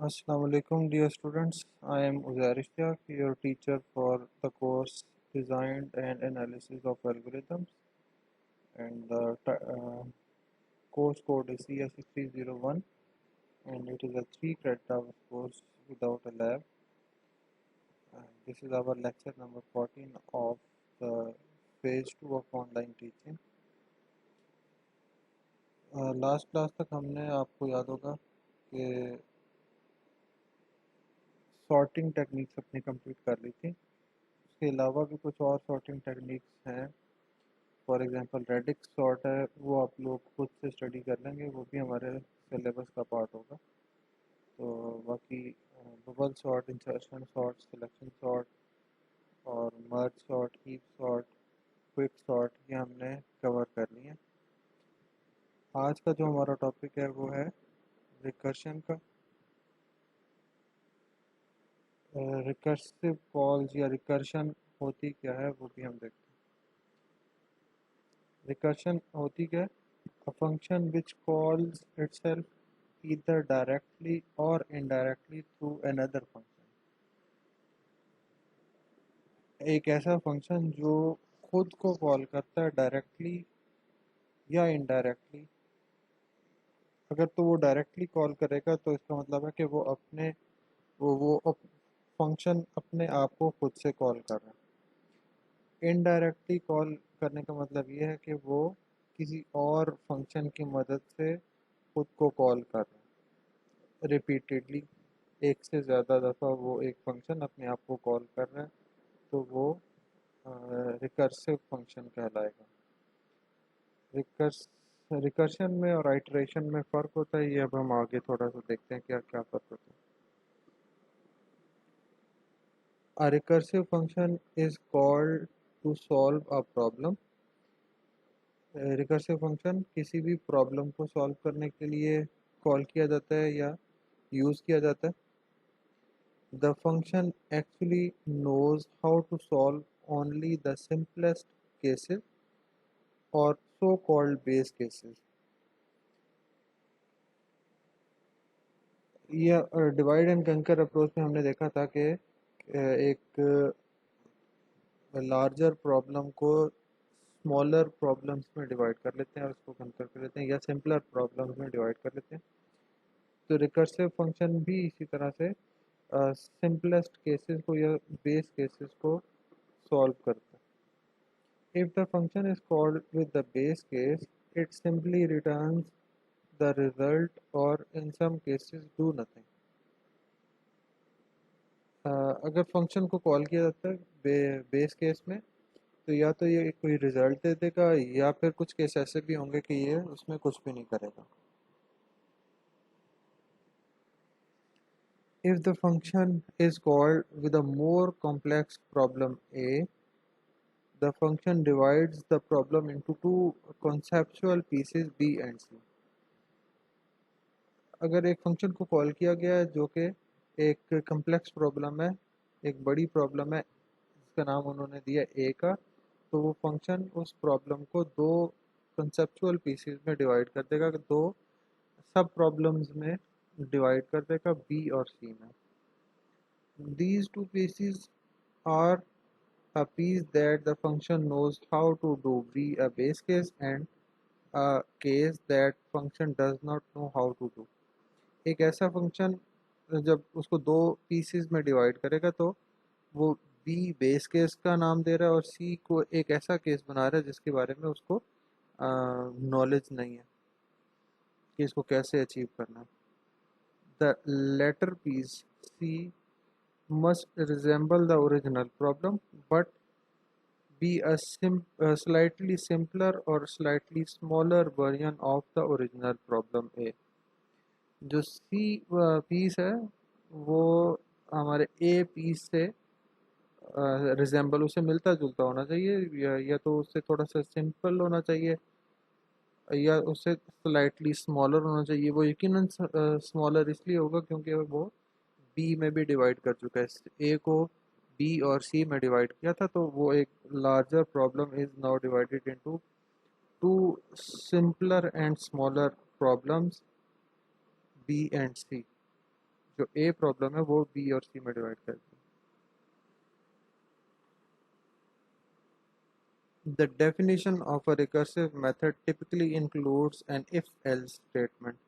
Assalamu alaikum, dear students. I am Uzair Ishtiaq, your teacher for the course Design and Analysis of Algorithms, and the course code is CS6301, and it is a 3 credit hour course without a lab. This is our lecture number 14 of the phase 2 of online teaching. Last class तक हमने आपको याद होगा कि sorting techniques अपनी complete कर ली थी। उसके अलावा भी कुछ और सॉर्टिंग टेक्निक्स हैं। फॉर एग्जांपल रेडिक्स सॉर्ट है, वो आप लोग खुद से स्टडी कर लेंगे, वो भी हमारे सिलेबस का पार्ट होगा। तो बाकी bubble sort, insertion sort, selection sort और merge sort, heap sort, quick sort, ये हमने कवर कर लिया। आज का जो हमारा टॉपिक है वो है रिकर्शन का। रिकर्सिव कॉल्स या रिकर्शन होती क्या है वो भी हम देखते हैं। रिकर्शन होती क्या है? A function which calls itself either directly or indirectly through another function। एक ऐसा फंक्शन जो खुद को कॉल करता है डायरेक्टली या इनडायरेक्टली। अगर तो वो डायरेक्टली कॉल करेगा तो इसका मतलब है कि वो अपने वो फंक्शन अपने आप को खुद से कॉल कर रहा है। इनडायरेक्टली कॉल करने का मतलब ये है कि वो किसी और फंक्शन की मदद से खुद को कॉल कर रहा है रिपीटेडली। एक से ज़्यादा दफ़ा वो एक फंक्शन अपने आप को कॉल कर रहा है, तो वो रिकर्सिव फंक्शन कहलाएगा। रिकर्स रिकर्शन में और आइटरेशन में फ़र्क होता है, ये अब हम आगे थोड़ा सा देखते हैं क्या क्या फ़र्क होता है। A recursive function is called to solve a problem। Recursive function किसी भी प्रॉब्लम को सॉल्व करने के लिए कॉल किया जाता है या यूज़ किया जाता है। The function actually knows how to solve only the simplest cases or so-called base cases। यह डिवाइड एंड कंकर अप्रोच में हमने देखा था कि एक लार्जर प्रॉब्लम को स्मॉलर प्रॉब्लम्स में डिवाइड कर लेते हैं और उसको कंकर कर लेते हैं, या सिंपलर प्रॉब्लम्स में डिवाइड कर लेते हैं। तो रिकर्सिव फंक्शन भी इसी तरह से सिंपलेस्ट केसेस को या बेस केसेस को सॉल्व करता है। If the function is called with the base case, it simply returns the result or in some cases do nothing। अगर फंक्शन को कॉल किया जाता है बेस केस में, तो या तो ये कोई रिजल्ट दे देगा या फिर कुछ केस ऐसे भी होंगे कि ये उसमें कुछ भी नहीं करेगा। If the function is called with a more complex problem A, the function divides the problem into two conceptual pieces B and C। अगर एक फंक्शन को कॉल किया गया है जो कि एक कम्प्लेक्स प्रॉब्लम है, एक बड़ी प्रॉब्लम है, जिसका नाम उन्होंने दिया ए का, तो वो फंक्शन उस प्रॉब्लम को दो कंसेप्चुअल पीसेस में डिवाइड कर देगा, दो सब प्रॉब्लम्स में डिवाइड कर देगा, बी और सी में। These two pieces are a piece that the function knows how to do, be a base case and a case that function does not know how to do। एक ऐसा function जब उसको दो pieces में divide करेगा तो वो B base case का नाम दे रहा है और सी को एक ऐसा केस बना रहा है जिसके बारे में उसको नॉलेज नहीं है कि इसको कैसे अचीव करना है। The latter piece C must resemble the original problem but be a slightly simpler or slightly smaller version of the original problem A। जो सी पीस है वो हमारे ए पीस से रिजेंबल, उसे मिलता जुलता होना चाहिए, या तो उससे थोड़ा सा सिंपल होना चाहिए या उससे स्लाइटली स्मॉलर होना चाहिए। वो यकीनन स्मॉलर इसलिए होगा क्योंकि वो बी में भी डिवाइड कर चुका है। ए को बी और सी में डिवाइड किया था, तो वो एक larger problem is now divided into two simpler and smaller problems B and C, जो ए प्रॉब्लम है वो बी और सी में डिवाइड कर दी। The definition of a recursive method typically includes an if-else statement.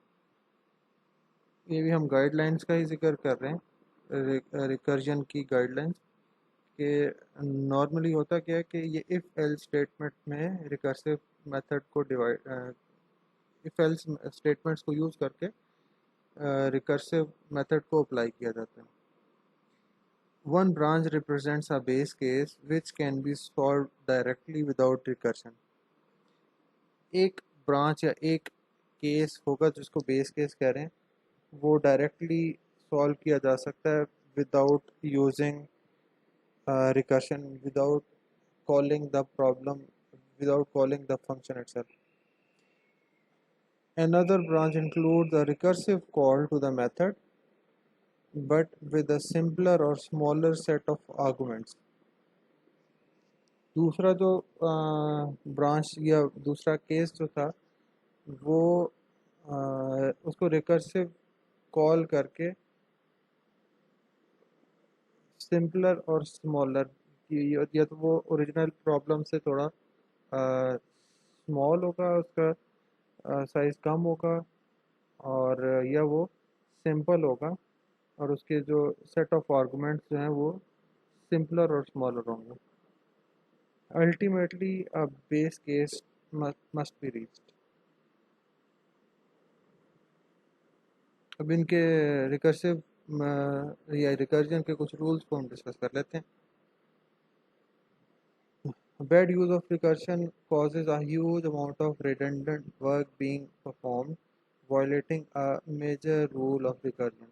ये भी हम गाइडलाइंस का ही जिक्र कर रहे हैं, रिकर्जन की गाइडलाइंस के नॉर्मली होता क्या है कि ये इफ़ एल्स स्टेटमेंट में रिकर्सिव मेथड को डिवाइड इफ़ एल्स स्टेटमेंट्स को यूज़ करके रिकर्सिव मेथड को अप्लाई किया जाता है। One branch represents a base case which can be solved directly without recursion. एक ब्रांच या एक केस होगा जिसको बेस केस कह रहे हैं, वो डायरेक्टली सॉल्व किया जा सकता है without using recursion, without calling the problem, without calling the function itself. Another branch includes a recursive call to the method but with a simpler or smaller set of arguments. दूसरा जो branch या दूसरा case जो था वो उसको recursive call करके simpler और स्मॉलर, या तो वो ओरिजिनल प्रॉब्लम से थोड़ा स्मॉल होगा, उसका साइज़ कम होगा, और या वो सिंपल होगा और उसके जो सेट ऑफ आर्गुमेंट्स जो हैं वो सिंपलर और स्मॉलर होंगे। Ultimately a base case must be reached. अब इनके रिकर्सिव या रिकर्जन के कुछ रूल्स को हम डिस्कस कर लेते हैं। Bad use of recursion causes a huge amount of redundant work being performed, violating a major rule of recursion.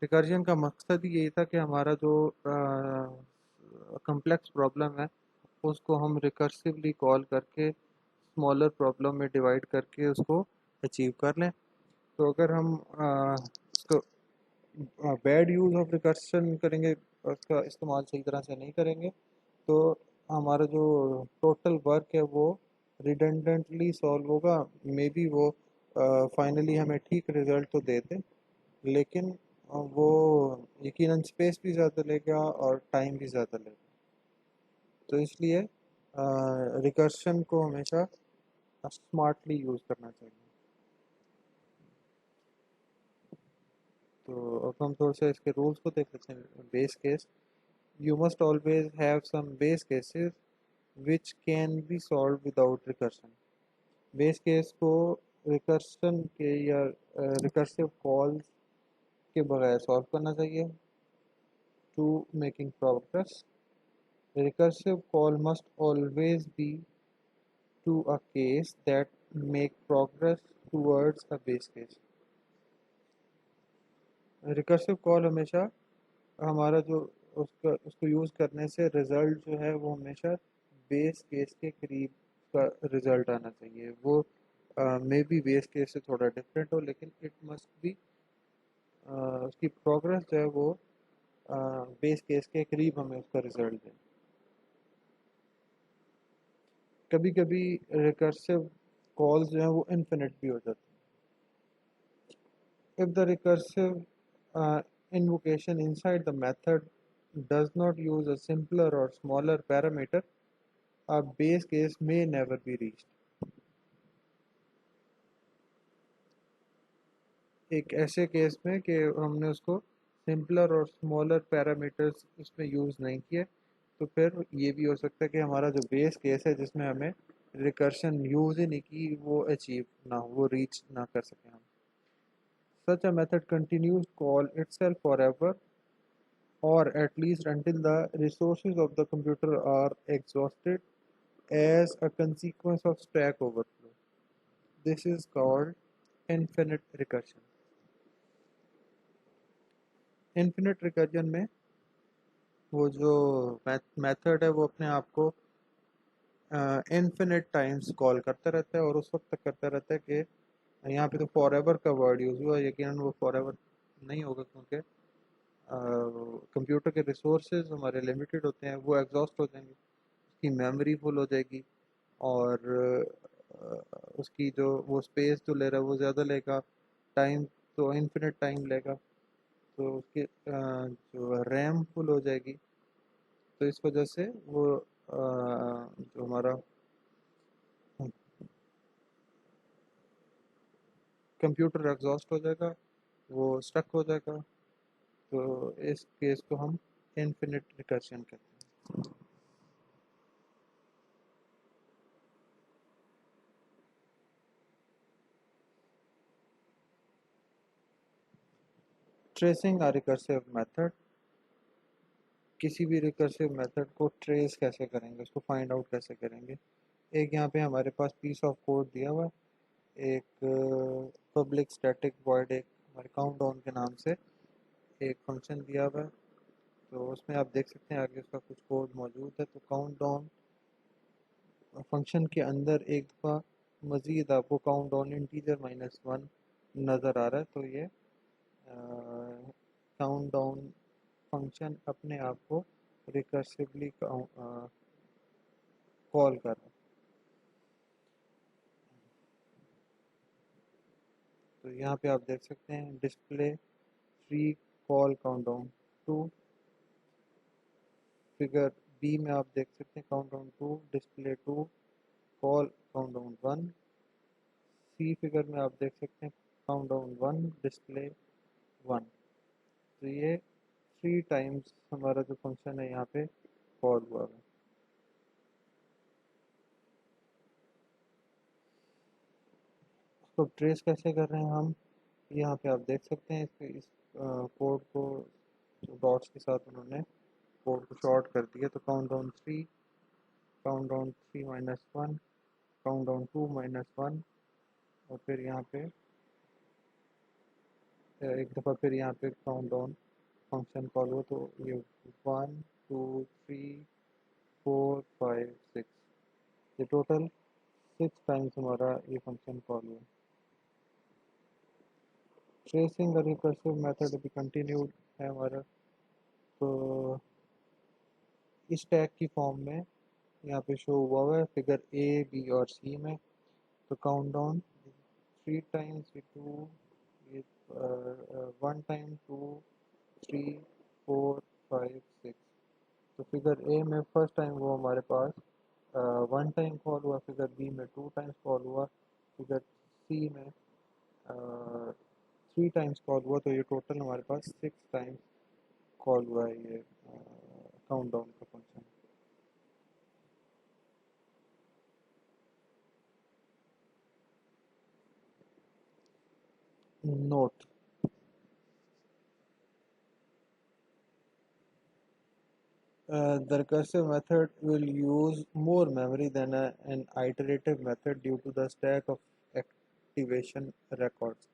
Recursion का मकसद ही यही था कि हमारा जो कम्प्लेक्स प्रॉब्लम है उसको हम रिकर्सिवली कॉल करके स्मॉलर प्रॉब्लम में डिवाइड करके उसको अचीव कर लें। तो अगर हम उसको बैड यूज़ ऑफ रिकर्शन करेंगे, उसका इस्तेमाल सही तरह से नहीं करेंगे, तो हमारा जो टोटल वर्क है वो रिडंडेंटली सॉल्व होगा। मे बी वो फाइनली हमें ठीक रिज़ल्ट तो दे दे, लेकिन वो यकीनन स्पेस भी ज़्यादा लेगा और टाइम भी ज़्यादा लेगा। तो इसलिए रिकर्शन को हमेशा स्मार्टली यूज़ करना चाहिए। तो अब हम थोड़ा सा इसके रूल्स को देख लेते हैं। Base case, you must always have some base cases which can be solved without recursion. Base case को रिकर्शन के या रिकर्सिव कॉल्स के बगैर सॉल्व करना चाहिए। Two making progress, recursive call must always be to a case that make progress towards a base case. Recursive call हमेशा हमारा जो उसको यूज़ करने से रिज़ल्ट जो है वो हमेशा बेस केस के करीब का रिज़ल्ट आना चाहिए। वो मे बी बेस केस से थोड़ा डिफरेंट हो, लेकिन इट मस्ट बी उसकी प्रोग्रेस जो है वो बेस केस के करीब हमें उसका रिज़ल्ट दे। कभी कभी रिकर्सिव कॉल्स जो हैं वो इन्फिनिट भी हो जाती हैं। If the recursive invocation inside the method does not use a simpler or smaller parameter, a base case may never be reached. एक ऐसे केस में कि हमने उसको सिंपलर और स्मॉलर पैरामीटर्स उसमें यूज़ नहीं किए, तो फिर ये भी हो सकता है कि हमारा जो बेस केस है जिसमें हमें रिकर्शन यूज़ ही नहीं की वो अचीव ना हो, वो रीच ना कर सकें हम। Such a method continues to call itself forever, or at least until the resources of the computer are exhausted as a consequence of stack overflow. This is called infinite recursion. Infinite recursion में वो जो method है वो अपने आप को infinite times call करता रहता है और उस वक्त तक करता रहता है कि यहाँ पे तो फॉर एवर का वर्ड यूज़ हुआ, यकीनन वो फॉर एवर नहीं होगा क्योंकि कंप्यूटर के रिसोर्सेज हमारे लिमिटेड होते हैं, वो एग्जॉस्ट हो जाएंगे, उसकी मेमोरी फुल हो जाएगी और उसकी जो वो स्पेस जो ले रहा है वो ज़्यादा लेगा, टाइम तो इन्फिनिट टाइम लेगा। तो उसकी जो रैम फुल हो जाएगी, तो इस वजह से वो जो हमारा कंप्यूटर एग्जॉस्ट हो जाएगा, वो स्टक हो जाएगा। तो इस केस को हम इनफिनिट रिकर्शन कहते हैं। ट्रेसिंग अ रिकर्सिव मेथड, किसी भी रिकर्सिव मेथड को ट्रेस कैसे करेंगे, उसको फाइंड आउट कैसे करेंगे। एक यहाँ पे हमारे पास पीस ऑफ कोड दिया हुआ है, एक पब्लिक स्टैटिक वॉइड, एक हमारे काउंट डाउन के नाम से एक फंक्शन दिया हुआ है। तो उसमें आप देख सकते हैं आगे उसका कुछ कोड मौजूद है। तो काउंट डाउन फंक्शन के अंदर एक दफ़ा मज़ीद आपको काउंट डाउन इंटीजर -1 नज़र आ रहा है, तो ये काउंट डाउन फंक्शन अपने आप को रिकर्सिवली कॉल कर रहा है। तो यहाँ पे आप देख सकते हैं display three call countdown 2, figure B में आप देख सकते हैं countdown 2 display 2 call countdown 1, C figure में आप देख सकते हैं काउंटडाउन 1 डिस्प्ले 1। तो ये 3 टाइम्स हमारा जो फंक्शन है यहाँ पे कॉल हुआ है। उसको ट्रेस कैसे कर रहे हैं हम, यहाँ पे आप देख सकते हैं इस कोड को डॉट्स के साथ उन्होंने कोड को शॉर्ट कर दिया। तो काउंटडाउन 3, काउंटडाउन 3 -1, काउंटडाउन 2 -1, और फिर यहाँ पे एक दफ़ा फिर यहाँ पे काउंटडाउन फंक्शन कॉल हो। तो ये 1 2 3 4 5 6, ये टोटल 6 टाइम्स हमारा ये फंक्शन कॉल हुआ। ट्रेसिंग रिकर्सिव मेथड अभी कंटिन्यूड है हमारा। तो इस टैग की फॉर्म में यहाँ पे शो हुआ है फिगर ए बी और सी में। तो काउंटडाउन 3 टाइम्स ये 2, ये 1 टाइम 2 3 4 5 6। तो फिगर ए में फर्स्ट टाइम वो हमारे पास 1 टाइम कॉल हुआ, फिगर बी में 2 टाइम्स कॉल हुआ, फिगर सी में 3 टाइम्स कॉल हुआ। तो ये टोटल हमारे पास 6 टाइम्स कॉल हुआ है ये काउंटडाउन का function. Note, the recursive method will use more memory than an iterative method due to the stack of activation records।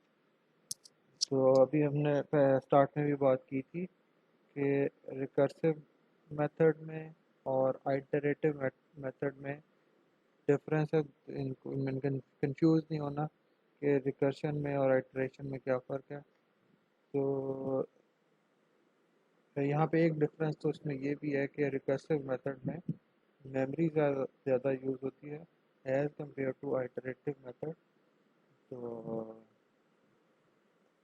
तो अभी हमने स्टार्ट में भी बात की थी कि रिकर्सिव मेथड में और आइटरेटिव मेथड में डिफरेंस है। इनको कंफ्यूज नहीं होना कि रिकर्शन में और आइटरेशन में क्या फ़र्क है। तो यहाँ पे एक डिफरेंस तो इसमें ये भी है कि रिकर्सिव मेथड में मेमोरी ज़्यादा यूज़ होती है as compare to iterative method. तो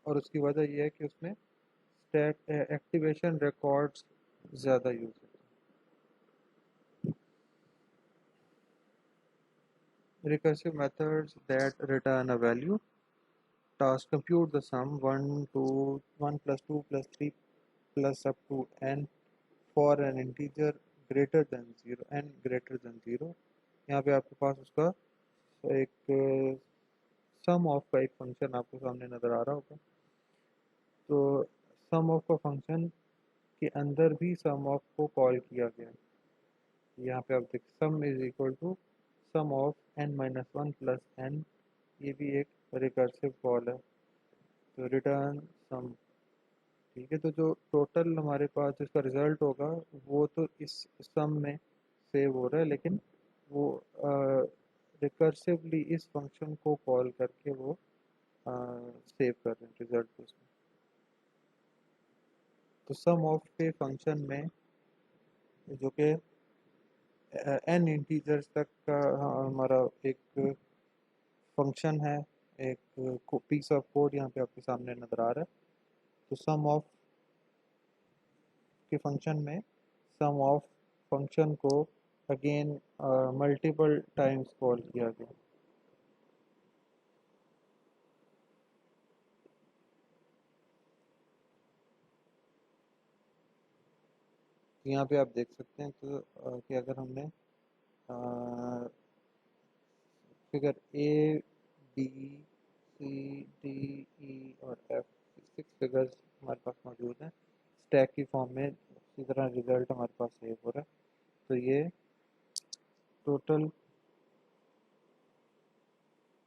और उसकी वजह यह है कि उसमें स्टैक एक्टिवेशन रिकॉर्ड्स ज़्यादा यूज़ होते हैं। Recursive methods that return a value task compute the sum 1 2 1 plus 2 plus 3 plus up to n for an integer greater than 0, n greater than 0। यहाँ पे आपके पास उसका एक सम ऑफ का एक फंक्शन आपको सामने नज़र आ रहा होगा। तो सम ऑफ का फंक्शन के अंदर भी सम ऑफ को कॉल किया गया। यहाँ पे आप देख sum is equal to sum of n-1 plus n, ये भी एक रिकर्सिव कॉल है। तो रिटर्न सम, ठीक है। तो जो टोटल हमारे पास जिसका रिजल्ट होगा वो तो इस सम में सेव हो रहा है, लेकिन वो रिकर्सिवली इस फंक्शन को कॉल करके वो सेव कर रहे हैं रिजल्ट उसमें। तो सम ऑफ के फंक्शन में जो कि एन इंटीजर्स तक का हमारा एक फंक्शन है, एक पीस ऑफ कोड यहाँ पे आपके सामने नज़र आ रहा है। तो सम ऑफ के फंक्शन में सम ऑफ फंक्शन को अगेन मल्टीपल टाइम्स कॉल किया गया। यहाँ पे आप देख सकते हैं तो कि अगर हमने figure A B C D E और एफ 6 फिगर्स हमारे पास मौजूद हैं स्टैक की फॉर्म में, इसी तरह रिजल्ट हमारे पास सेव हो रहा है। तो ये टोटल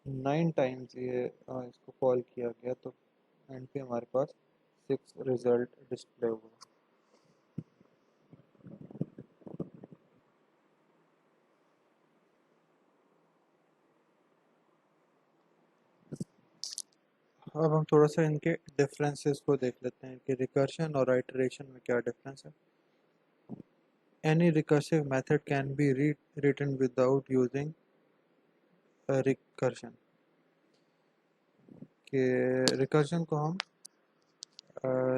9 टाइम्स ये इसको कॉल किया गया, तो एंड पे हमारे पास 6 रिजल्ट डिस्प्ले हुआ। अब हम थोड़ा सा इनके डिफरेंसेस को देख लेते हैं कि रिकर्शन और आइटरेशन में क्या डिफरेंस है। Any recursive method can be written without using recursion. कि रिकर्शन को हम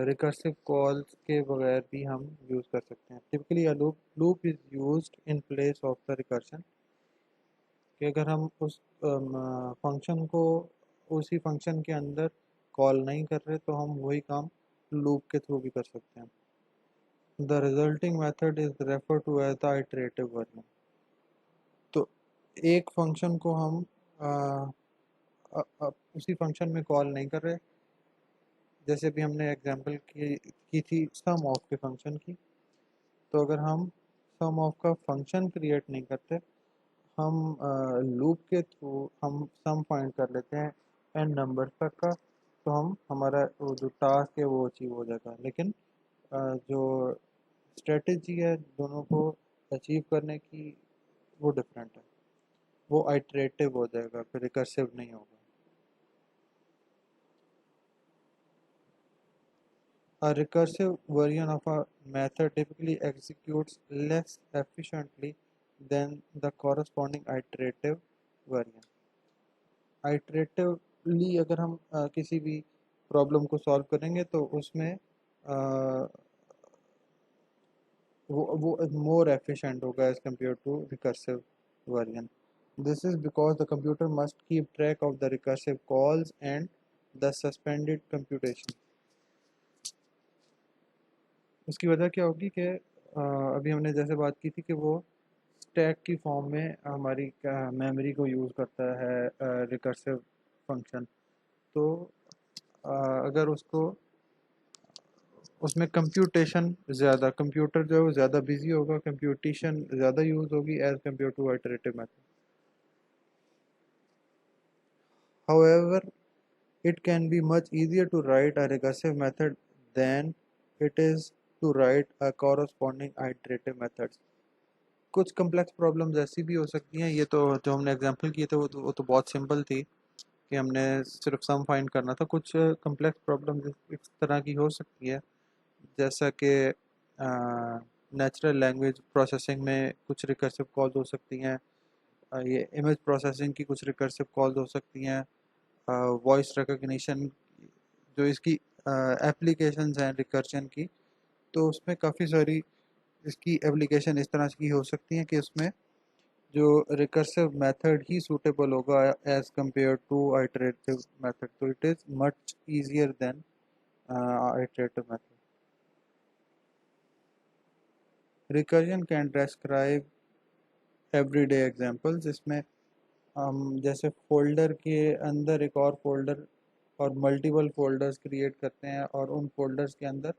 रिकर्सिव कॉल्स के बगैर भी हम यूज़ कर सकते हैं। Typically a loop is used in place of the recursion. कि अगर हम उस फंक्शन को उसी फंक्शन के अंदर कॉल नहीं कर रहे तो हम वही काम लूप के थ्रू भी कर सकते हैं। The resulting method is refer to as the iterative version. तो एक फंक्शन को हम उसी फंक्शन में कॉल नहीं कर रहे, जैसे भी हमने एग्जांपल की थी सम ऑफ के फंक्शन की। तो अगर हम सम ऑफ का फंक्शन क्रिएट नहीं करते, हम लूप के थ्रू हम सम फाइंड कर लेते हैं एन नंबर तक का, तो हम हमारा वो जो टास्क है वो अचीव हो जाएगा। लेकिन जो स्ट्रेटजी है दोनों को अचीव करने की वो डिफरेंट है, वो आइटरेटिव हो जाएगा, फिर रिकर्सिव नहीं होगा। A recursive version of a method typically executes less efficiently than the corresponding iterative version. Iteratively अगर हम किसी भी प्रॉब्लम को सॉल्व करेंगे तो उसमें वो मोर एफिशिएंट होगा as compare to recursive version. This is because the computer must keep track of the recursive calls and the suspended computation. उसकी वजह क्या होगी कि अभी हमने जैसे बात की थी कि वो स्टैक की फॉर्म में हमारी मेमोरी को यूज़ करता है रिकर्सिव फंक्शन। तो अगर उसको उसमें कंप्यूटेशन ज़्यादा, कंप्यूटर जो है वो ज़्यादा बिजी होगा, कंप्यूटेशन ज़्यादा यूज़ होगी as compare to iterative method. However it can be much easier to write a recursive method than it is to write a corresponding iterative methods। कुछ कम्प्लेक्स प्रॉब्लम्स ऐसी भी हो सकती हैं, ये तो जो हमने एग्जांपल किए थे वो तो बहुत सिंपल थी कि हमने सिर्फ सम फाइंड करना था। कुछ कम्प्लेक्स प्रॉब्लम्स इस तरह की हो सकती है जैसा कि नेचुरल लैंग्वेज प्रोसेसिंग में कुछ रिकर्सिव कॉल्स हो सकती हैं, ये इमेज प्रोसेसिंग की कुछ रिकर्सिव कॉल्स हो सकती हैं, वॉइस रिकग्निशन जो इसकी एप्लीकेशंस हैं रिकर्शन की, तो उसमें काफ़ी सारी इसकी एप्लीकेशन इस तरह की हो सकती हैं कि उसमें जो रिकर्सिव मेथड ही सूटेबल होगा as compare to iterative method. तो it is much easier than iterative method. Recursion can describe everyday examples. इसमें हम जैसे फोल्डर के अंदर एक और फोल्डर और मल्टीपल फोल्डर्स क्रिएट करते हैं और उन फोल्डर्स के अंदर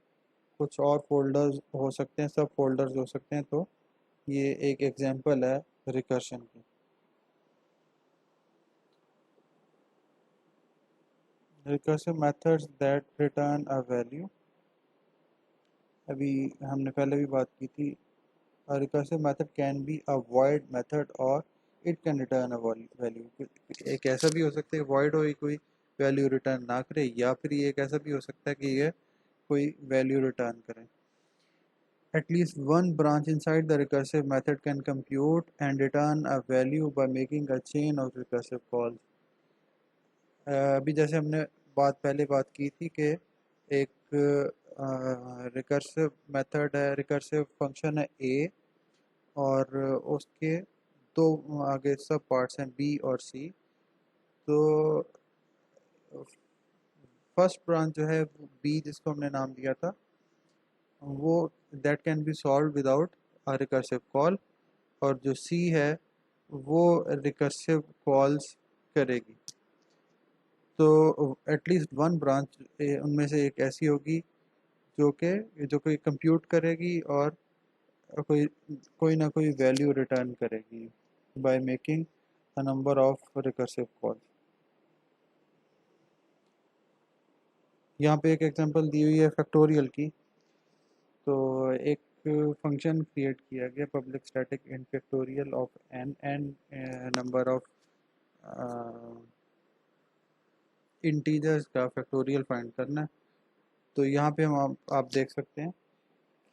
कुछ और फोल्डर्स हो सकते हैं, सब फोल्डर्स हो सकते हैं। तो ये एक एग्जांपल है रिकर्शन की। Recursive methods that return a value, अभी हमने पहले भी बात की थी। A recursive method can be a void method or it can return a value। एक ऐसा भी हो सकता है void हो, ये कोई वैल्यू रिटर्न ना करे, या फिर ये एक ऐसा भी हो सकता है कि ये कोई वैल्यू रिटर्न करे। At least one branch inside the recursive method can compute and return a value by making a chain of recursive calls। अभी जैसे हमने पहले बात की थी कि एक रिकर्सिव मेथड है, रिकर्सिव फंक्शन है ए, और उसके दो आगे सब पार्ट्स हैं बी और सी। तो फर्स्ट ब्रांच जो है बी, जिसको हमने नाम दिया था, वो that can be solve without a recursive call, और जो सी है वो रिकर्सिव कॉल्स करेगी। तो एटलीस्ट वन ब्रांच उनमें से एक ऐसी होगी जो कोई कंप्यूट करेगी और कोई कोई ना कोई वैल्यू रिटर्न करेगी by making a number of recursive calls. यहाँ पे एक एग्जांपल दी हुई है फैक्टोरियल की। तो एक फंक्शन क्रिएट किया गया, public static int factorial of n, n number of integers का फैक्टोरियल फाइंड करना है। तो यहाँ पे आप देख सकते हैं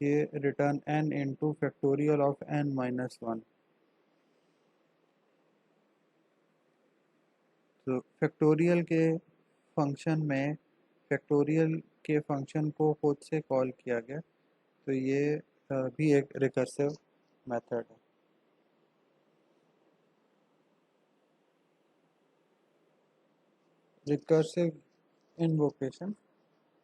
कि return n into factorial of n minus one. तो फैक्टोरियल के फंक्शन में फैक्टोरियल के फंक्शन को खुद से कॉल किया गया, तो ये भी एक रिकर्सिव मेथड है। Recursive invocation,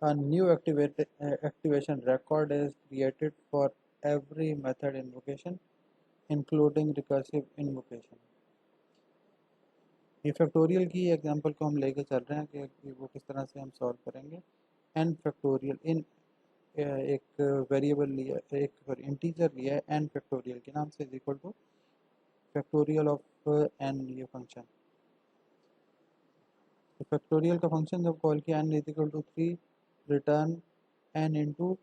a new activation record is created for every method invocation including recursive invocation। ये फैक्टोरियल की एग्जांपल को हम लेके चल रहे हैं कि वो किस तरह से हम सॉल्व करेंगे। एन फैक्टोरियल इन एक वेरिएबल लिया, एक इंटीजर लिया है एन फैक्टोरियल के नाम से, is equal to factorial of n, ये फंक्शन। तो फैक्टोरियल का फंक्शन जब कॉल किया n is equal to 3, return n into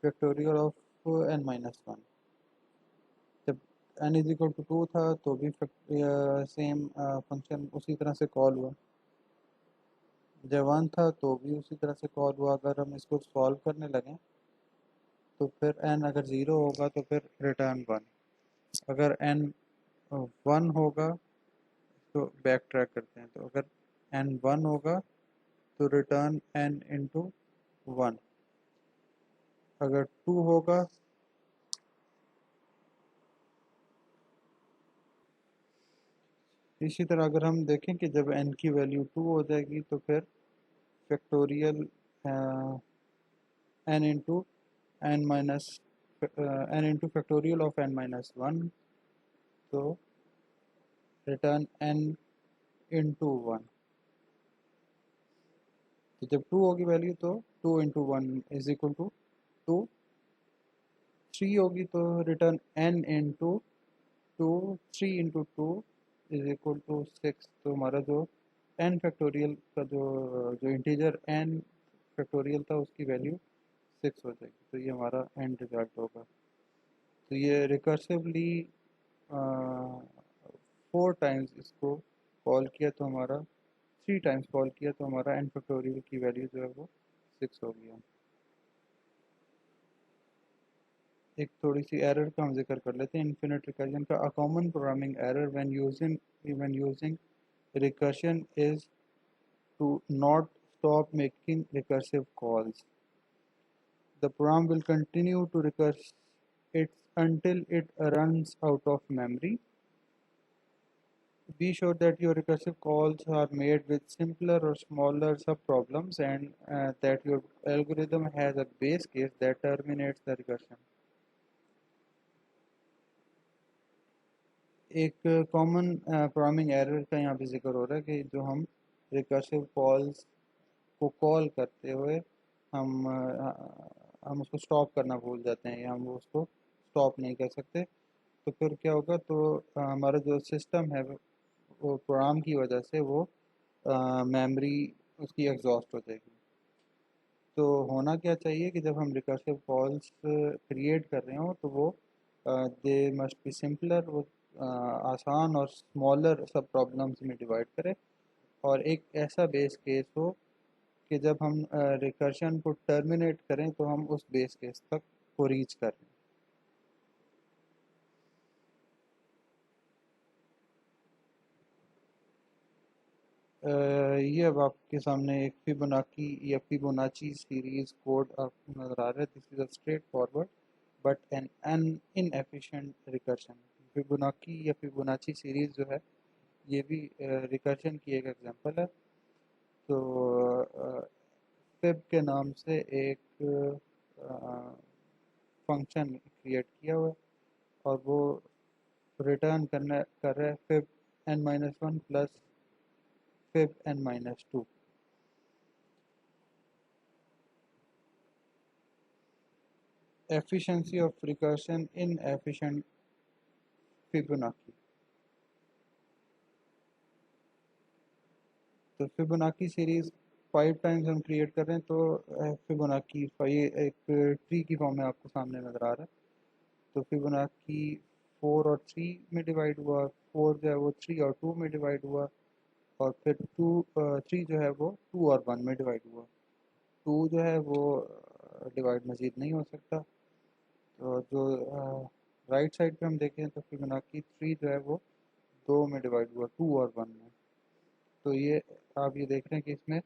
factorial of n minus one. जब एन इज इक्वल टू 2 था तो भी सेम फंक्शन उसी तरह से कॉल हुआ। जब 1 था तो भी उसी तरह से कॉल हुआ। अगर हम इसको सॉल्व करने लगें तो फिर एन अगर ज़ीरो होगा तो फिर रिटर्न वन, अगर एन वन होगा तो बैक ट्रैक करते हैं, तो अगर एन वन होगा तो रिटर्न एन इंटू वन, अगर टू होगा। इसी तरह अगर हम देखें कि जब n की वैल्यू 2 हो जाएगी तो फिर factorial n into n minus n into factorial of n minus one, तो रिटर्न n इंटू वन। तो जब 2 होगी वैल्यू तो 2 into one is equal to 2। 3 होगी तो return n into two, 3 into two is equal to 6। तो हमारा जो n फैक्टोरियल का जो इंटीजर n फैक्टोरियल था उसकी वैल्यू 6 हो जाएगी। तो ये हमारा एंड रिजल्ट होगा। तो ये रिकर्सिवली 4 टाइम्स इसको कॉल किया तो हमारा 3 टाइम्स कॉल किया तो हमारा n फैक्टोरियल की वैल्यू जो है वो 6 हो गया। एक थोड़ी सी एरर का हम जिक्र कर लेते हैं, इन्फिनिट रिकर्जन का। A common programming error when using recursion is to not stop making recursive calls. The program will continue to recurse it until it runs out of memory. Be sure that your recursive calls are made with simpler or smaller subproblems, and that your algorithm has a base case that terminates the recursion. एक common programming error का यहाँ पे जिक्र हो रहा है कि जो हम रिकर्सिव कॉल्स को कॉल करते हुए हम उसको स्टॉप करना भूल जाते हैं, या हम उसको स्टॉप नहीं कर सकते। तो फिर क्या होगा, तो हमारा जो सिस्टम है वो प्रोग्राम की वजह से वो मेमोरी उसकी एग्जॉस्ट हो जाएगी। तो होना क्या चाहिए कि जब हम रिकर्सिव कॉल्स क्रिएट कर रहे हो तो वो दे मस्ट बी सिंपलर, वो आसान और स्मॉलर सब प्रॉब्लम्स में डिवाइड करें, और एक ऐसा बेस केस हो कि जब हम रिकर्शन को टर्मिनेट करें तो हम उस बेस केस तक को रीच करें। ये अब आपके सामने एक फिबोनाची या फिबोनाची सीरीज कोड आपको नज़र आ रहा है। This is a straightforward but an inefficient recursion. Fibonacci या फिबोनाची सीरीज जो है ये भी रिकर्शन की एक एग्जांपल है। तो फिब के नाम से एक फंक्शन क्रिएट किया हुआ है और वो रिटर्न कर रहा है fib n-1 plus fib n-2। efficiency of recursion in efficient Fibonacci. तो फिबोनाची सीरीज 5 टाइम्स हम क्रिएट कर रहे हैं तो फिबोनाची ये एक ट्री की फॉर्म में आपको सामने नज़र आ रहा है। तो फिबोनाची 4 और 3 में डिवाइड हुआ, 4 जो है वो 3 और 2 में डिवाइड हुआ और फिर 3 जो है वो 2 और 1 में डिवाइड हुआ। 2 जो है वो डिवाइड मज़ीद नहीं हो सकता। तो जो राइट साइड पे हम देखें तो फिबोनाची 3 जो है वो 2 में डिवाइड हुआ, 2 और 1 में। तो ये आप ये देख रहे हैं कि इसमें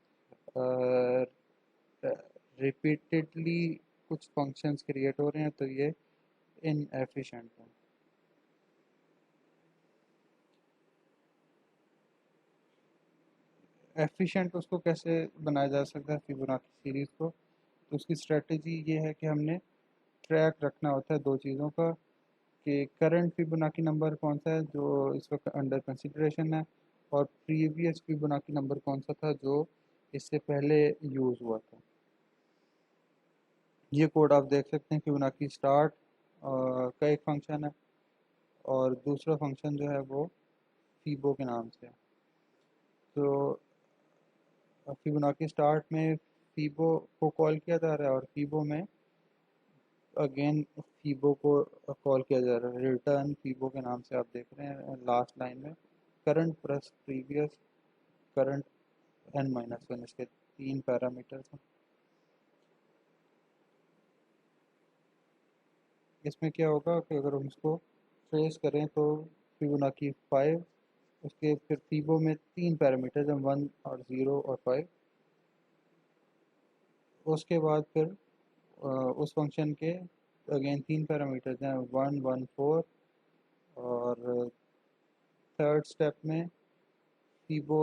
रिपीटेडली कुछ फंक्शंस क्रिएट हो रहे हैं, तो ये इनएफिशिएंट है। एफिशिएंट उसको कैसे बनाया जा सकता है फिबोनाची सीरीज़ को? तो उसकी स्ट्रेटजी ये है कि हमने ट्रैक रखना होता है दो चीज़ों का, कि करंट फिबोनाची नंबर कौन सा है जो इस वक्त अंडर कंसिडरेशन है और प्रीवियस फिबोनाची नंबर कौन सा था जो इससे पहले यूज़ हुआ था। ये कोड आप देख सकते हैं। फिबोनाची स्टार्ट का एक फंक्शन है और दूसरा फंक्शन जो है वो फीबो के नाम से है। तो फिबोनाची स्टार्ट में फीबो को कॉल किया जा रहा है और फीबो में अगेन फीबो को कॉल किया जा रहा है। रिटर्न फीबो के नाम से आप देख रहे हैं लास्ट लाइन में current plus previous current n-1, इसके 3 पैरामीटर्स हैं। इसमें क्या होगा कि अगर हम इसको ट्रेस करें तो फिबोनाची 5, उसके फिर फीबो में 3 पैरामीटर्स हैं 1 और 0 और 5। उसके बाद फिर उस फंक्शन के अगेन 3 पैरामीटर्स हैं 1 1 4 और थर्ड स्टेप में फीबो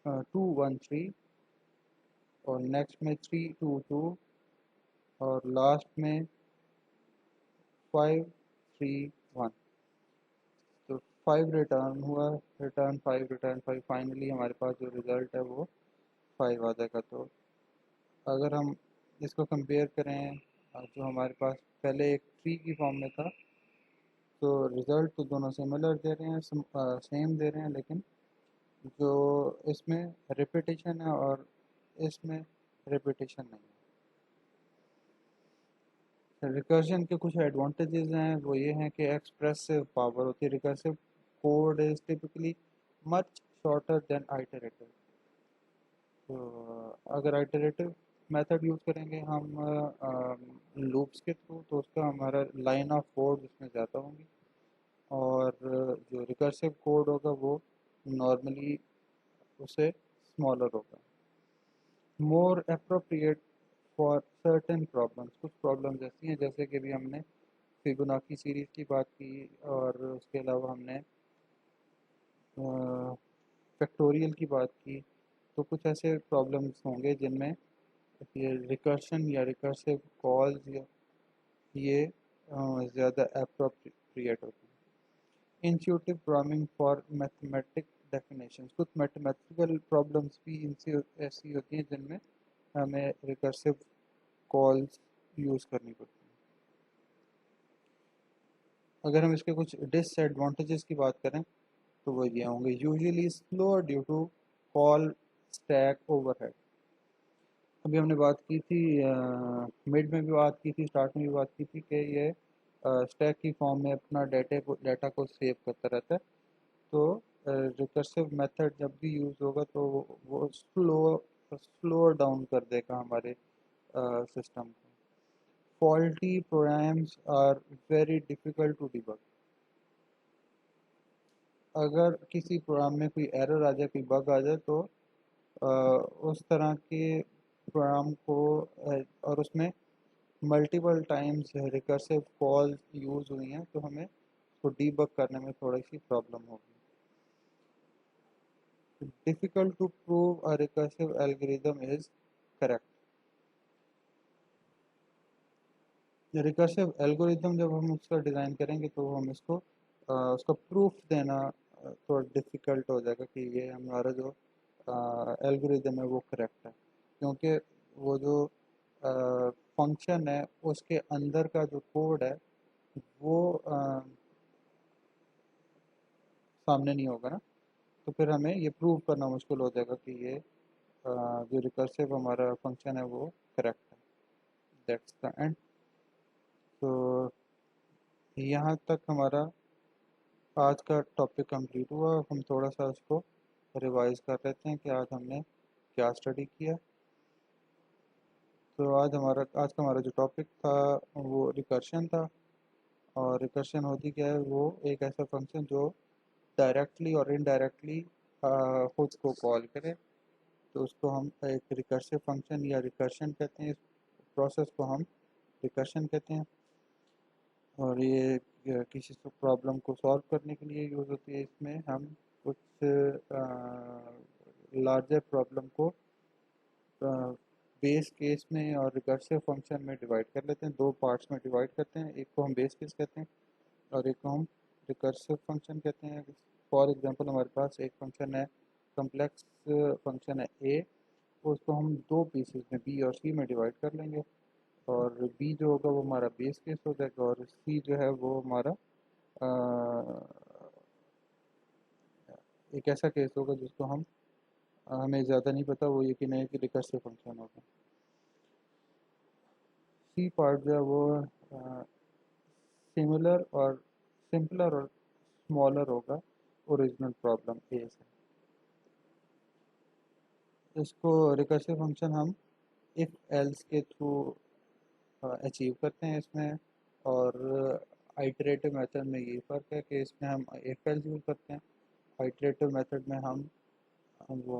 2 1 3 और नेक्स्ट में 3 2 2 और लास्ट में 5 3 1। तो 5 रिटर्न हुआ, रिटर्न 5 फाइनली हमारे पास जो रिज़ल्ट है वो 5 आ जाएगा। तो अगर हम इसको कंपेयर करें जो हमारे पास पहले एक ट्री की फॉर्म में था, तो रिज़ल्ट तो दोनों सिमिलर दे रहे हैं, सेम दे रहे हैं, लेकिन जो इसमें रिपीटेशन है और इसमें रिपीटेशन नहीं है। रिकर्जन के कुछ एडवांटेजेस हैं, वो ये हैं कि एक्सप्रेसिव पावर होती है। Recursive code is typically much shorter than iterative. तो अगर आइटरेटिव मेथड यूज़ करेंगे हम लूप्स के थ्रू, तो उसका हमारा लाइन ऑफ कोड उसमें ज़्यादा होंगी और जो रिकर्सिव कोड होगा वो नॉर्मली उससे स्मॉलर होगा। More appropriate for certain problems, कुछ प्रॉब्लम्स ऐसी हैं जैसे कि अभी हमने फिबोनाची सीरीज़ की बात की और उसके अलावा हमने फैक्टोरियल की बात की। तो कुछ ऐसे प्रॉब्लम्स होंगे जिनमें ये रिकर्शन या रिकर्सिव कॉल्स ये ज़्यादा अप्रोप्रिएट होती है। Intuitive programming for mathematic definitions, कुछ मैथमेटिकल प्रॉब्लम्स भी इनसे ऐसी होती हैं जिनमें हमें रिकर्सिव कॉल्स यूज़ करनी पड़ती है। अगर हम इसके कुछ डिसएडवांटेजेस की बात करें तो वो ये होंगे, usually slow due to call stack overhead. अभी हमने बात की थी, मिड में भी बात की थी, स्टार्ट में भी बात की थी कि ये स्टैक की फॉर्म में अपना डाटा को सेव करता रहता है। तो रिकर्सिव मेथड जब भी यूज़ होगा तो वो स्लो डाउन कर देगा हमारे सिस्टम को। Faulty programs are very difficult to debug. अगर किसी प्रोग्राम में कोई एरर आ जाए, कोई बग आ जाए, तो अ, उस तरह के प्रोग्राम को और उसमें multiple times recursive call use हुई हैं, तो हमें उसको डीबग करने में थोड़ी सी प्रॉब्लम होगी। Difficult to prove a recursive algorithm is correct. Recursive algorithm जब हम उसका डिज़ाइन करेंगे तो हम इसको उसका प्रूफ देना थोड़ा डिफ़िकल्ट हो जाएगा कि ये हमारा जो एल्गोरिदम है वो करेक्ट है, क्योंकि वो जो फंक्शन है उसके अंदर का जो कोड है वो सामने नहीं होगा ना, तो फिर हमें ये प्रूव करना मुश्किल हो जाएगा कि ये जो रिकर्सिव हमारा फंक्शन है वो करेक्ट है। That's the end. तो यहाँ तक हमारा आज का टॉपिक कंप्लीट हुआ। हम थोड़ा सा उसको रिवाइज कर लेते हैं कि आज हमने क्या स्टडी किया। तो आज का हमारा जो टॉपिक था वो रिकर्शन था। और रिकर्शन होती क्या है, वो एक ऐसा फंक्शन जो डायरेक्टली और इनडायरेक्टली खुद को कॉल करे, तो उसको हम एक रिकर्सिव फंक्शन या रिकर्शन कहते हैं। इस प्रोसेस को हम रिकर्शन कहते हैं। और ये किसी प्रॉब्लम को सॉल्व करने के लिए यूज़ होती है। इसमें हम कुछ लार्जर प्रॉब्लम को बेस केस में और रिकर्सिव फंक्शन में डिवाइड कर लेते हैं। दो पार्ट्स में डिवाइड करते हैं, एक को हम बेस केस कहते हैं और एक को हम रिकर्सिव फंक्शन कहते हैं। फॉर एग्जांपल हमारे पास एक फंक्शन है, कम्प्लेक्स फंक्शन है ए, उसको हम दो पीसेस में बी और सी में डिवाइड कर लेंगे। और बी जो होगा वो हमारा बेस केस हो जाएगा और सी जो है वो हमारा एक ऐसा केस होगा जिसको हम हमें ज़्यादा नहीं पता, वो ये कि नहीं कि रिकर्सिव फंक्शन होगा। सी पार्ट जो है वो सिमिलर और सिंपलर और स्मॉलर होगा ओरिजिनल प्रॉब्लम ए से। इसको रिकर्सिव फंक्शन हम इफ़ एल्स के थ्रू अचीव करते हैं इसमें। और आइटरेटिव मेथड में यही फ़र्क है कि इसमें हम इफ़ एल्स यूज़ करते हैं, आइटरेटिव मेथड में हम वो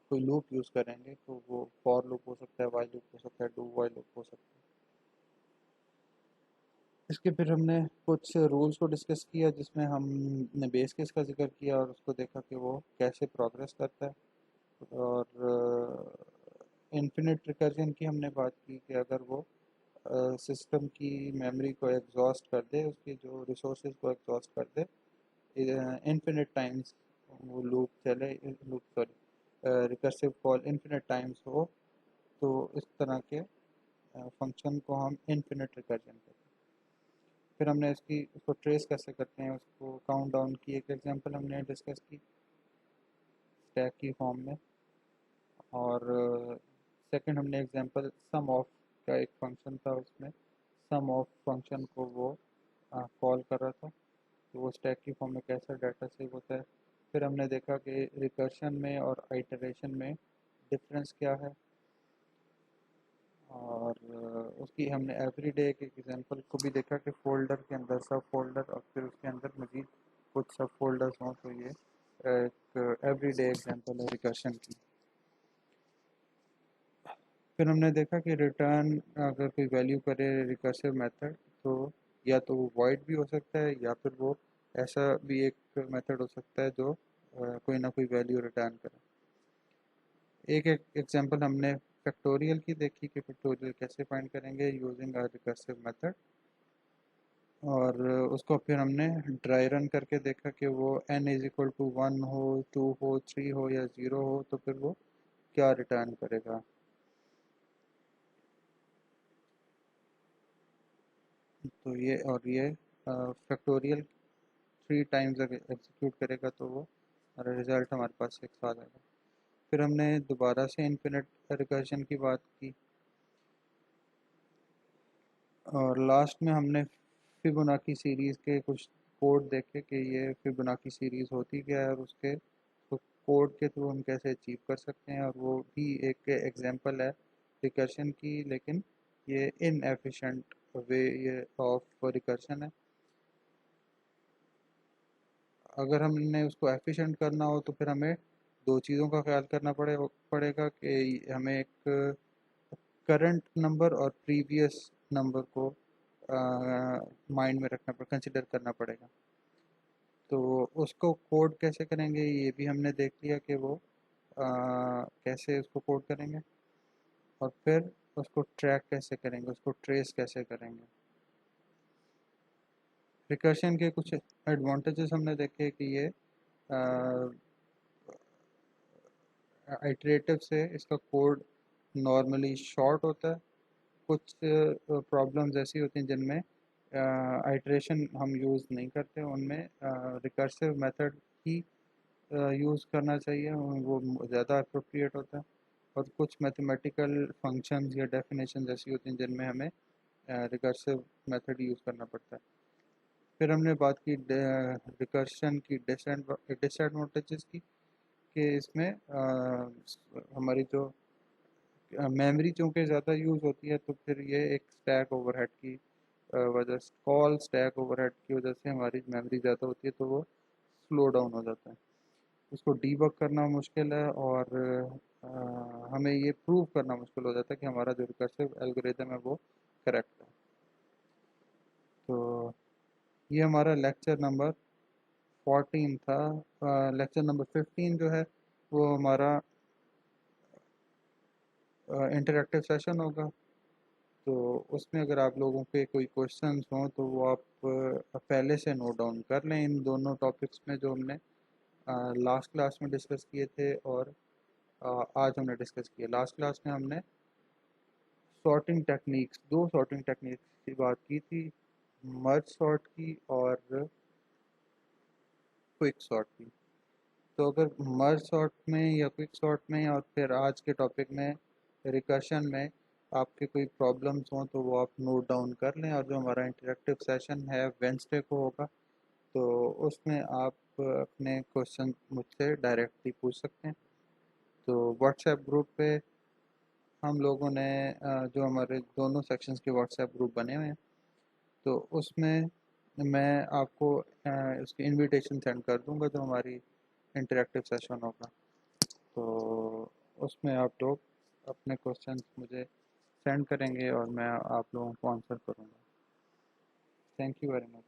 कोई लूप यूज़ करेंगे, तो वो फॉर लूप हो सकता है, वाइल लूप हो सकता है, डू वाइल लूप हो सकता है। इसके फिर हमने कुछ रूल्स को डिस्कस किया, जिसमें हमने बेस केस का जिक्र किया और उसको देखा कि वो कैसे प्रोग्रेस करता है। और इन्फिनिट रिकर्जन की हमने बात की कि अगर वो सिस्टम की मेमोरी को एग्जॉस्ट कर दे, उसकी जो रिसोर्सेज को एग्जॉस्ट कर दे, इन्फिनिट टाइम्स वो लूप चले, loop sorry recursive call infinite times हो, तो इस तरह के फंक्शन को हम इन्फिनिट रिकर्जन कहते हैं। फिर हमने उसको ट्रेस कैसे करते हैं, उसको काउंट डाउन की एक एग्जांपल हमने डिस्कस की स्टैक की फॉर्म में। और सेकंड हमने एग्जांपल सम ऑफ का एक फंक्शन था, उसमें सम ऑफ फंक्शन को वो कॉल कर रहा था, तो वो स्टैक की फॉर्म में कैसा डाटा सेव होता है। फिर हमने देखा कि रिकर्शन में और आइटरेशन में डिफरेंस क्या है। और उसकी हमने एवरीडे के एग्जांपल को भी देखा कि फ़ोल्डर के अंदर सब फ़ोल्डर और फिर उसके अंदर मज़ीद कुछ सब फ़ोल्डर्स हों, तो ये एक एवरीडे एग्जांपल है रिकर्शन की। फिर हमने देखा कि रिटर्न अगर कोई वैल्यू करे रिकर्सिव मेथड, तो या तो वो वॉइड भी हो सकता है या फिर वो ऐसा भी एक मेथड हो सकता है जो कोई ना कोई वैल्यू रिटर्न करे। एक एक एग्जांपल हमने फैक्टोरियल की देखी कि फैक्टोरियल कैसे फाइंड करेंगे यूजिंग अ रिकर्सिव मेथड। और उसको फिर हमने ड्राई रन करके देखा कि वो n इज इक्वल टू 1 हो, 2 हो, 3 हो या 0 हो, तो फिर वो क्या रिटर्न करेगा। तो ये फैक्टोरियल 3 टाइम्स अगर एग्जीक्यूट करेगा तो वो रिज़ल्ट हमारे पास 6 आ जाएगा। फिर हमने दोबारा से इन्फिनिट रिकर्जन की बात की। और लास्ट में हमने फिबोनाची सीरीज़ के कुछ कोड देखे कि ये फिबोनाची सीरीज़ होती क्या है और उसके तो कोड के थ्रू हम कैसे अचीव कर सकते हैं। और वो भी एक एग्जांपल है रिकर्शन की, लेकिन ये इनएफिशिएंट वे ये ऑफ रिकर्शन है। अगर हमने उसको एफिशिएंट करना हो तो फिर हमें दो चीज़ों का ख्याल करना पड़ेगा कि हमें एक करंट नंबर और प्रीवियस नंबर को माइंड में कंसिडर करना पड़ेगा। तो उसको कोड कैसे करेंगे ये भी हमने देख लिया कि वो कैसे उसको कोड करेंगे, और फिर उसको ट्रैक कैसे करेंगे, उसको ट्रेस कैसे करेंगे। रिकर्शन के कुछ एडवांटेजेस हमने देखे कि ये आइटरेटिव से इसका कोड नॉर्मली शॉर्ट होता है। कुछ प्रॉब्लम्स ऐसी होती हैं जिनमें आइटरेशन हम यूज़ नहीं करते, उनमें रिकर्सिव मेथड ही यूज़ करना चाहिए, वो ज़्यादा अप्रोप्रिएट होता है। और कुछ मैथमेटिकल फंक्शंस या डेफिनेशंस ऐसी होती हैं जिनमें हमें रिकर्सिव मेथड यूज़ करना पड़ता है। फिर हमने बात की रिकर्शन की डिसएडवांटेजेस की, कि इसमें हमारी जो मेमोरी चूँकि ज़्यादा यूज़ होती है, तो फिर ये एक स्टैक ओवरहेड की वजह से, कॉल स्टैक ओवरहेड की वजह से हमारी मेमोरी ज़्यादा होती है, तो वो स्लो डाउन हो जाता है। उसको डीबग करना मुश्किल है, और हमें ये प्रूव करना मुश्किल हो जाता है कि हमारा जो रिकर्सिव एल्गोरिदम है वो करेक्ट है। तो ये हमारा लेक्चर नंबर 14 था। लेक्चर नंबर 15 जो है वो हमारा इंटरेक्टिव सेशन होगा। तो उसमें अगर आप लोगों के कोई क्वेश्चंस हों तो वो आप पहले से नोट डाउन कर लें इन दोनों टॉपिक्स में जो हमने लास्ट क्लास में डिस्कस किए थे, और आज हमने डिस्कस किए। लास्ट क्लास में हमने सॉर्टिंग टेक्निक्स, दो सॉर्टिंग टेक्निक्स की बात की थी, मर्ज सॉर्ट की और क्विक सॉर्ट की। तो अगर मर्ज सॉर्ट में या क्विक सॉर्ट में, और फिर आज के टॉपिक में रिकर्शन में आपके कोई प्रॉब्लम्स हों तो वो आप नोट डाउन कर लें, और जो हमारा इंटरेक्टिव सेशन है वेंसडे को होगा, तो उसमें आप अपने क्वेश्चन मुझसे डायरेक्टली पूछ सकते हैं। तो व्हाट्सएप ग्रुप पे हम लोगों ने जो हमारे दोनों सेक्शंस के व्हाट्सएप ग्रुप बने हुए हैं, तो उसमें मैं आपको उसकी इनविटेशन सेंड कर दूंगा जो हमारी इंटरेक्टिव सेशन होगा। तो उसमें आप लोग अपने क्वेश्चंस मुझे सेंड करेंगे और मैं आप लोगों को आंसर करूँगा। Thank you very much.